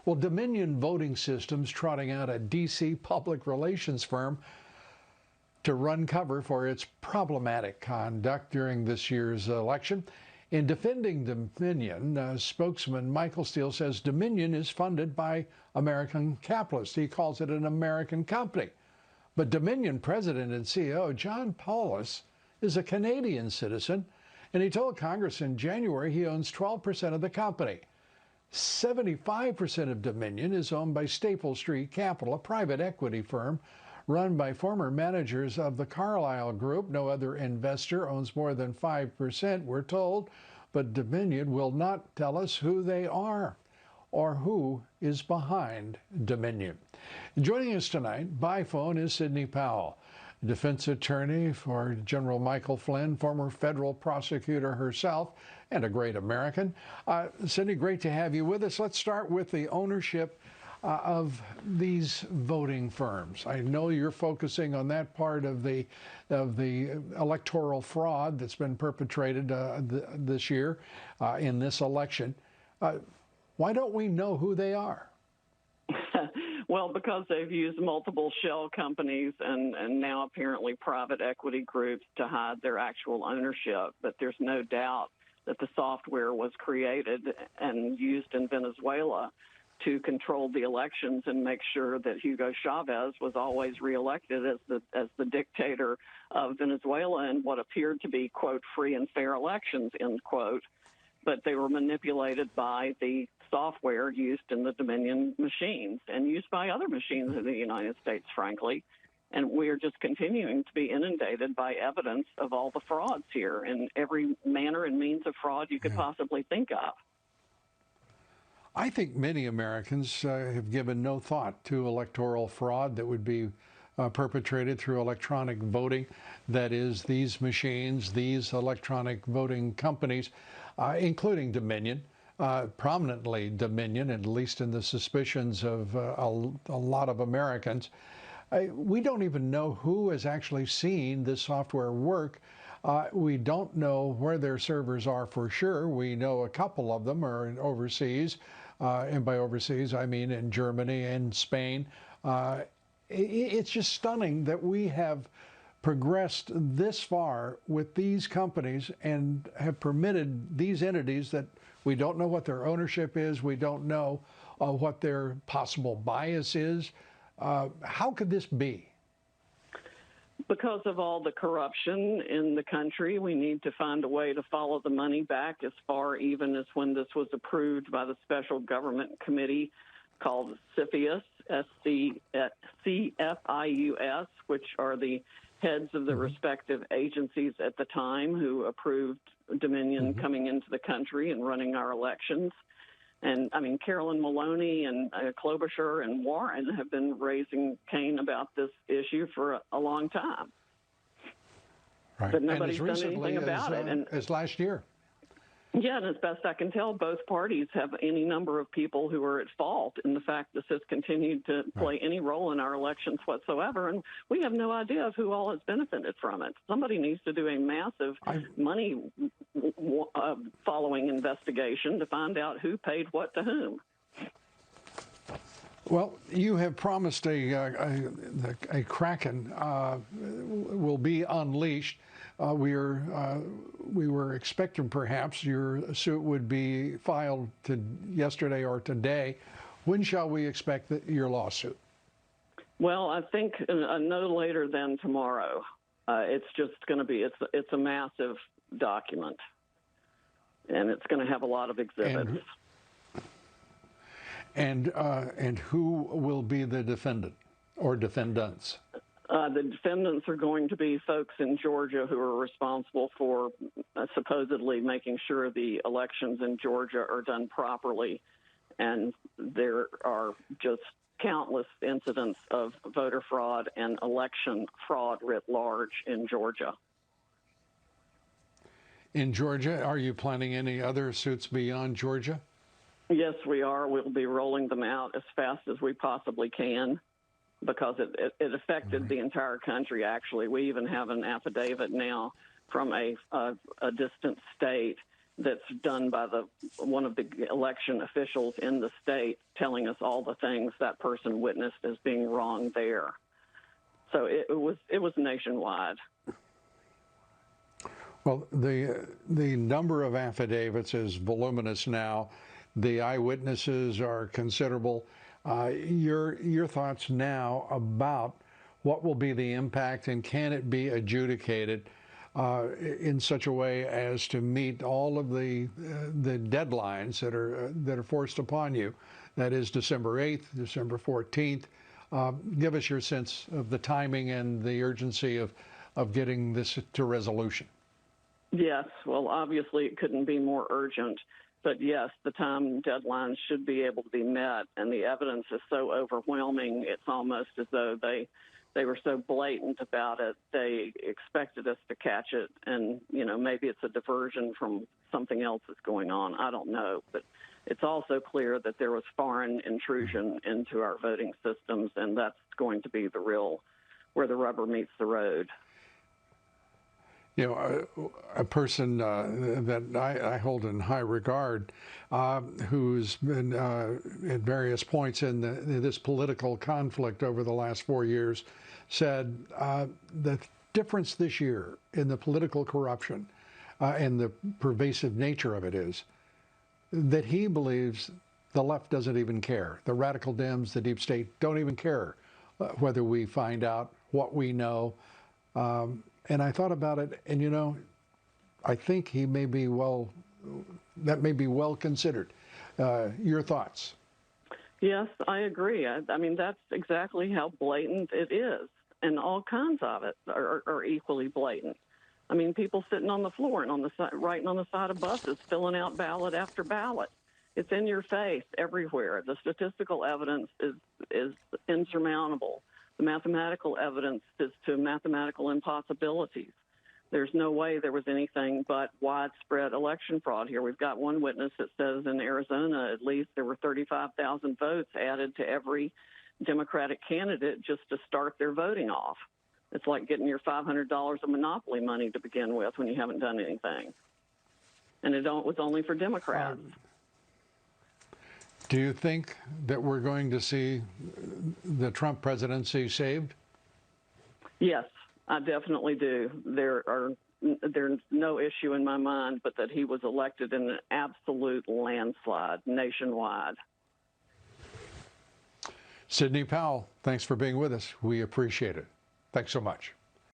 Well, Dominion Voting Systems trotting out a D.C. public relations firm to run cover for its problematic conduct during this year's election. In defending Dominion, spokesman Michael Steele says Dominion is funded by American capitalists. He calls it an American company. But Dominion president and CEO John Paulus is a Canadian citizen, and he told Congress in January he owns 12% of the company. 75% of Dominion is owned by Staple Street Capital, a private equity firm run by former managers of the Carlyle Group. No other investor owns more than 5%, we're told, but Dominion will not tell us who they are or who is behind Dominion. Joining us tonight by phone is Sidney Powell, defense attorney for General Michael Flynn, former federal prosecutor herself, and a great American. Sidney, great to have you with us. Let's start with the ownership of these voting firms. I know you're focusing on that part of the electoral fraud that's been perpetrated this year in this election. Why don't we know who they are? Well, because they've used multiple shell companies and now apparently private equity groups to hide their actual ownership. But there's no doubt that the software was created and used in Venezuela to control the elections and make sure that Hugo Chavez was always reelected as the dictator of Venezuela in what appeared to be, quote, free and fair elections, end quote. But they were manipulated by the software used in the Dominion machines and used by other machines in the United States, frankly. And we're just continuing to be inundated by evidence of all the frauds here and every manner and means of fraud you could possibly think of. I think many Americans have given no thought to electoral fraud that would be perpetrated through electronic voting. That is, these machines, these electronic voting companies, including Dominion, prominently Dominion, at least in the suspicions of a lot of Americans. We don't even know who has actually seen this software work. We don't know where their servers are for sure. We know a couple of them are overseas, and by overseas I mean in Germany and Spain. It's just stunning that we have progressed this far with these companies and have permitted these entities that we don't know what their ownership is, we don't know what their possible bias is. How could this be? Because of all the corruption in the country, we need to find a way to follow the money back as far even as when this was approved by the special government committee called CFIUS, CFIUS, which are the heads of the respective agencies at the time who approved Dominion coming into the country and running our elections. And, I mean, Carolyn Maloney and Klobuchar and Warren have been raising Cain about this issue for a long time. Right. But nobody's done anything about it. And as last year. Yeah, and as best I can tell, both parties have any number of people who are at fault in the fact this has continued to play any role in our elections whatsoever, and we have no idea of who all has benefited from it. Somebody needs to do a massive money following investigation to find out who paid what to whom. Well, you have promised a Kraken will be unleashed. We were expecting perhaps your suit would be filed yesterday or today. When shall we expect your lawsuit? Well, I think no later than tomorrow. It's just going to be it's a massive document, and it's going to have a lot of exhibits. And who will be the defendant or defendants? The defendants are going to be folks in Georgia who are responsible for supposedly making sure the elections in Georgia are done properly. And there are just countless incidents of voter fraud and election fraud writ large in Georgia. In Georgia, are you planning any other suits beyond Georgia? Yes, we are. We'll be rolling them out as fast as we possibly can, because it affected the entire country, actually. We even have an affidavit now from a distant state that's done by one of the election officials in the state, telling us all the things that person witnessed as being wrong there. So it was nationwide. Well, the number of affidavits is voluminous now. The eyewitnesses are considerable. Your thoughts now about what will be the impact, and can it be adjudicated in such a way as to meet all of the deadlines that are forced upon you? That is December 8th, December 14th. Give us your sense of the timing and the urgency of getting this to resolution. Yes, well, obviously it couldn't be more urgent, but yes, the time deadlines should be able to be met, and the evidence is so overwhelming, it's almost as though they were so blatant about it, they expected us to catch it, and, maybe it's a diversion from something else that's going on. I don't know, but it's also clear that there was foreign intrusion into our voting systems, and that's going to be where the rubber meets the road. A person that I hold in high regard, who's been at various points in this political conflict over the last 4 years, said the difference this year in the political corruption and the pervasive nature of it is that he believes the left doesn't even care. The radical Dems, the deep state, don't even care whether we find out what we know. And I thought about it, and I think that may be well considered. Your thoughts? Yes, I agree. I mean, that's exactly how blatant it is, and all kinds of it are equally blatant. I mean, people sitting on the floor and writing on the side of buses, filling out ballot after ballot. It's in your face everywhere. The statistical evidence is insurmountable. The mathematical evidence is to mathematical impossibilities. There's no way there was anything but widespread election fraud here. We've got one witness that says in Arizona, at least, there were 35,000 votes added to every Democratic candidate just to start their voting off. It's like getting your $500 of Monopoly money to begin with when you haven't done anything. And it was only for Democrats. Do you think that we're going to see the Trump presidency saved? Yes, I definitely do. There's no issue in my mind but that he was elected in an absolute landslide nationwide. Sidney Powell, thanks for being with us. We appreciate it. Thanks so much.